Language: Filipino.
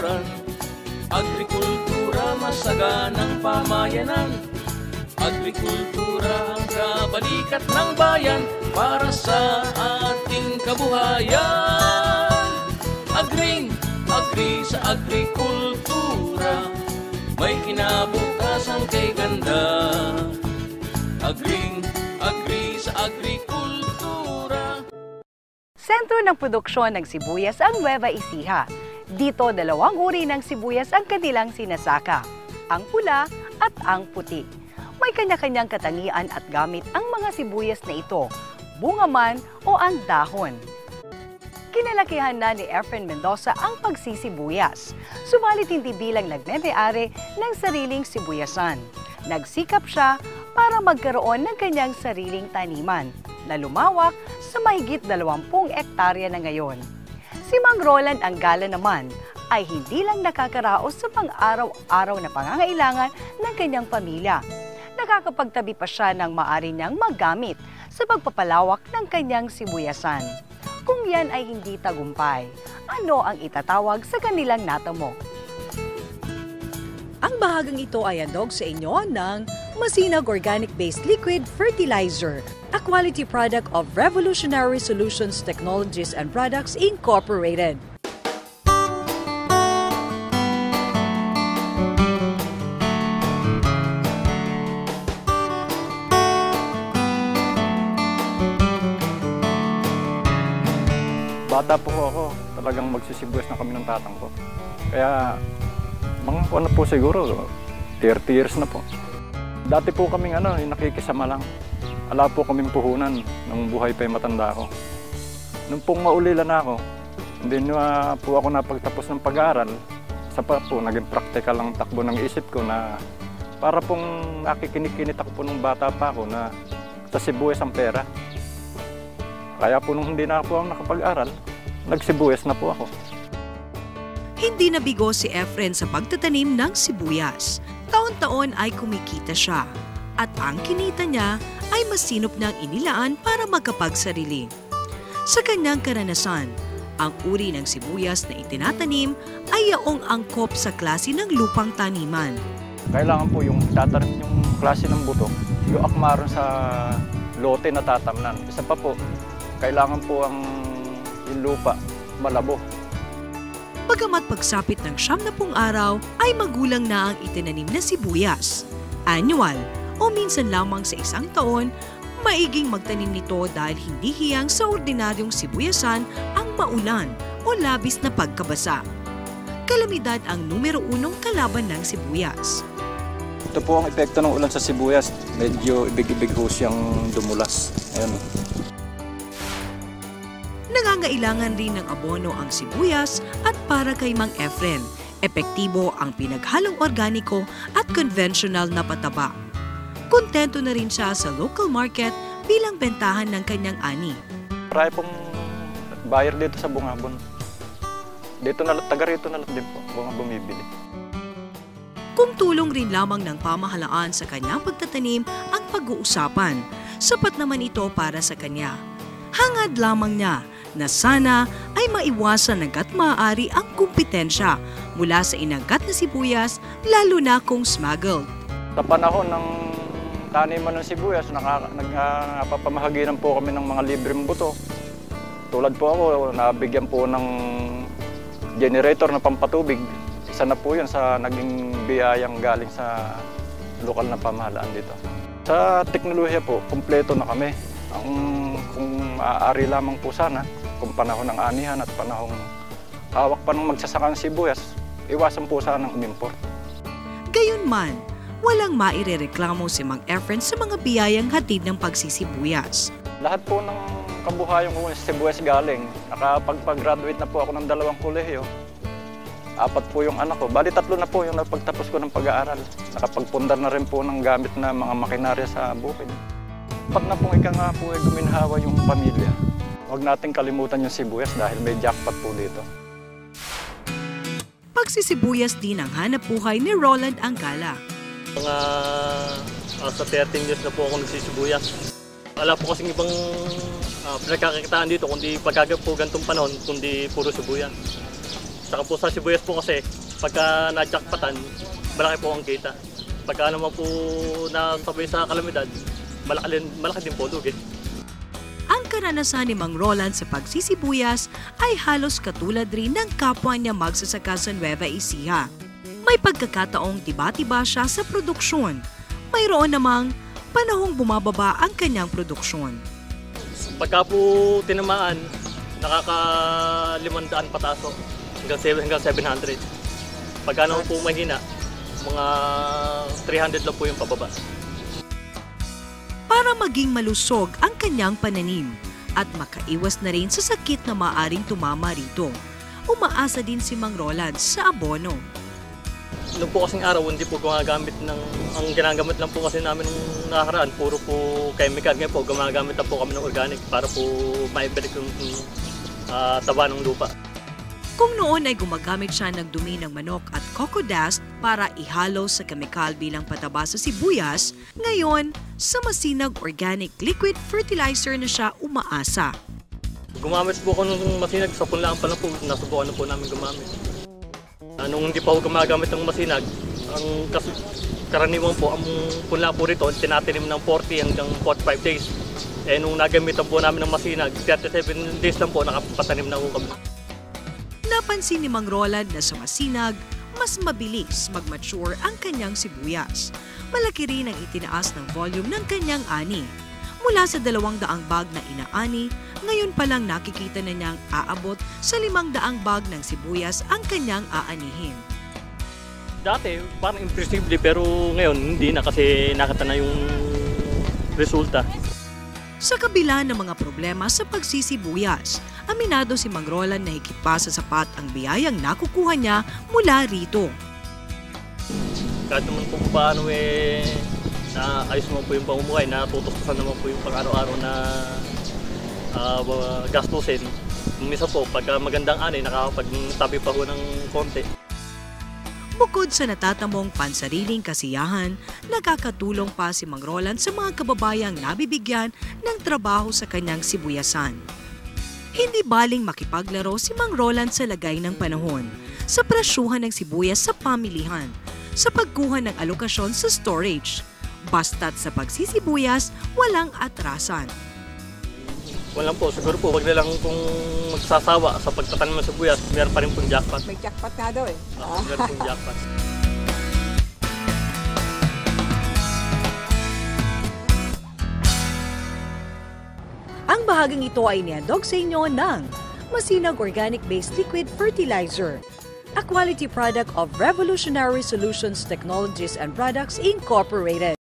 kalusuran. Agrikultura masaganang pamayanan. Agrikultura ang kabalikat ng bayan para sa ating kabuhayan. Agri sa agrikultura, may kinabukasan kay ganda. Agri sa agrikultura. Sentro ng produksyon ng sibuyas ang Nueva Ecija. Dito, dalawang uri ng sibuyas ang kanilang sinasaka, ang pula at ang puti. May kanya-kanyang katangian at gamit ang mga sibuyas na ito, bunga man o ang dahon. Kinalakihan na ni Efren Mendoza ang pagsisibuyas, subalit hindi bilang nagme-may-ari ng sariling sibuyasan. Nagsikap siya para magkaroon ng kanyang sariling taniman na lumawak sa mahigit 20 hektarya na ngayon. Si Mang Roland Anggala naman ay hindi lang nakakaraos sa pang-araw-araw na pangangailangan ng kanyang pamilya. Nakakapagtabi pa siya ng maaari niyang magamit sa pagpapalawak ng kanyang sibuyasan. Kung yan ay hindi tagumpay, ano ang itatawag sa kanilang natamo? Ang bahagang ito ay handog sa inyo ng Masinag Organic-Based Liquid Fertilizer, a quality product of Revolutionary Solutions Technologies and Products Incorporated. Bata po ako, talagang magsisibuyas na kami ng tatang ko. Kaya, mga ano po siguro, 30 years na po. Dati po kaming nakikisama lang. Ala po kaming puhunan nung buhay pa yung matanda ko. Nung pong maulilan ako, hindi na po ako napagtapos ng pag-aaral. Sa po, naging practical ang takbo ng isip ko na para pong nakikinikinit ako po nung bata pa ako na sa sibuyas ang pera. Kaya po nung hindi na po ako nakapag-aral, nagsibuyas na po ako. Hindi nabigo si Efren sa pagtatanim ng sibuyas. Taon-taon ay kumikita siya. At ang kinita niya ay masinop niyang inilaan para magkapagsarili. Sa kanyang karanasan, ang uri ng sibuyas na itinatanim ay yaong angkop sa klase ng lupang taniman. Kailangan po yung tatanim yung klase ng buto, yung akmaron sa lote na tatamnan. Isa pa po, kailangan po ang yung lupa malabo. Bagamat pagsapit ng 70 araw ay magulang na ang itinanim na sibuyas. Annual o minsan lamang sa isang taon, maiging magtanim nito dahil hindi hiyang sa ordinaryong sibuyasan ang maulan o labis na pagkabasa. Kalamidad ang numero 1 kalaban ng sibuyas. Ito po ang epekto ng ulan sa sibuyas. Medyo ibig-ibig ho siyang dumulas. Ayan. Nangangailangan rin ng abono ang sibuyas at para kay Mang Efren, epektibo ang pinaghalong organiko at conventional na pataba. Kontento na rin siya sa local market bilang bentahan ng kanyang ani. Marami pong buyer dito sa Bungabon. Dito na, taga rito na lang din po, mga bumibili. Kung tulong rin lamang ng pamahalaan sa kanyang pagtatanim ang pag-uusapan, sapat naman ito para sa kanya. Hangad lamang niya na sana ay maiwasan hangga't maaari ang kumpetensya mula sa inangkat na sibuyas, lalo na kung smuggled. Sa panahon ng taniman ng sibuyas, napapamahaginan po kami ng mga libreng buto. Tulad po ako, nabigyan po ng generator na pampatubig. Isa na po yun sa naging biyayang galing sa lokal na pamahalaan dito. Sa teknolohiya po, kumpleto na kami. Kung maaari lamang po sana, kung panahon ng anihan at panahong hawak pa ng magsasakang sibuyas, iwasan po sana ng umimport. Gayunman, walang mairereklamo si Mang Efren sa mga biyayang hatid ng pagsisibuyas. Lahat po ng kabuhayan ko sa sibuyas galing. Nakapag-graduate na po ako ng 2 kolehiyo. 4 po yung anak ko. Bali 3 na po yung napagtapos ko ng pag-aaral. Nakapagpundar na rin po ng gamit na mga makinarya sa bukid. Pag na pong ika nga po ay guminhawa yung pamilya, huwag natin kalimutan yung sibuyas dahil may jackpot po dito. Pagsisibuyas din ang hanap buhay ni Roland Anggala. Mga sa 13 years na po ako nagsisibuyas. Wala po kasing ibang pinagkakakitaan dito kundi pagkagap po gantong panahon kundi puro sibuyas. Saka po sa sibuyas po kasi, pagka na-jackpotan, malaki po ang kita. Pagka naman po nasabay sa kalamidad, malaki din po lugi. Ang karanasan ni Mang Roland sa pagsisibuyas ay halos katulad rin ng kapwa niya magsasaka sa Nueva Ecija. May pagkakataong tiba-tiba siya sa produksyon. Mayroon namang panahong bumababa ang kanyang produksyon. Pagka po tinamaan, nakaka-500 pataso hanggang 700. Pagka naman po mahina, mga 300 lang po yung pababa. Para maging malusog ang kanyang pananim at makaiwas na rin sa sakit na maaring tumama rito, umaasa din si Mang Roland sa abono. Noong po kasing araw, hindi po gumagamit ang ginagamit lang po kasi namin nung nakakaraan, puro po chemical. Ngayon po, gumagamit lang po kami ng organic para po maibalik yung taba ng lupa. Kung noon ay gumagamit siya ng dumi ng manok at coco dust para ihalo sa kemikal bilang pataba sa sibuyas, ngayon, sa masinag organic liquid fertilizer na siya umaasa. Gumamit po ako ng masinag, sa punlaan pa lang po, nasubukan na po namin gumamit. Nung hindi pa ako gumagamit ng masinag, ang karaniwan po, ang punla po rito, tinatinim ng 40 hanggang 45 days. Eh nung nagamitan po namin ng masinag, 37 days lang po, nakapatanim na po kami. Napansin ni Mang Roland na sa masinag, mas mabilis mag-mature ang kanyang sibuyas. Malaki rin ang itinaas ng volume ng kanyang ani. Mula sa 200 bag na inaani, ngayon pa lang nakikita na niyang aabot sa 500 bag ng sibuyas ang kanyang aanihin. Dati, parang imposible pero ngayon hindi na kasi nakita na yung resulta. Sa kabila ng mga problema sa pagsisibuyas, aminado si Mang Roland na higit pa sa sapat ang biyayang nakukuha niya mula rito. Kahit naman po paano na ayos naman po yung pamumuhay, natutustusan naman po yung pang-araw-araw na gastusin. Minsan po, pag magandang ani, nakakapagtabi pa po ng konti. Bukod sa natatamong pansariling kasiyahan, nakakatulong pa si Mang Roland sa mga kababayang nabibigyan ng trabaho sa kanyang sibuyasan. Hindi baling makipaglaro si Mang Roland sa lagay ng panahon, sa presyuhan ng sibuyas sa pamilihan, sa pagkuha ng alokasyon sa storage. Basta't sa pagsisibuyas, walang atrasan. Walang po, siguro po, wag na lang kung magsasawa sa pagtatanim ng sibuyas, meron pa rin pong jackpot. May jackpot nga daw eh. Meron pong jackpot. Ang bahaging ito ay nihandog sa inyo ng Masinag Organic-Based Liquid Fertilizer, a quality product of Revolutionary Solutions Technologies and Products Incorporated.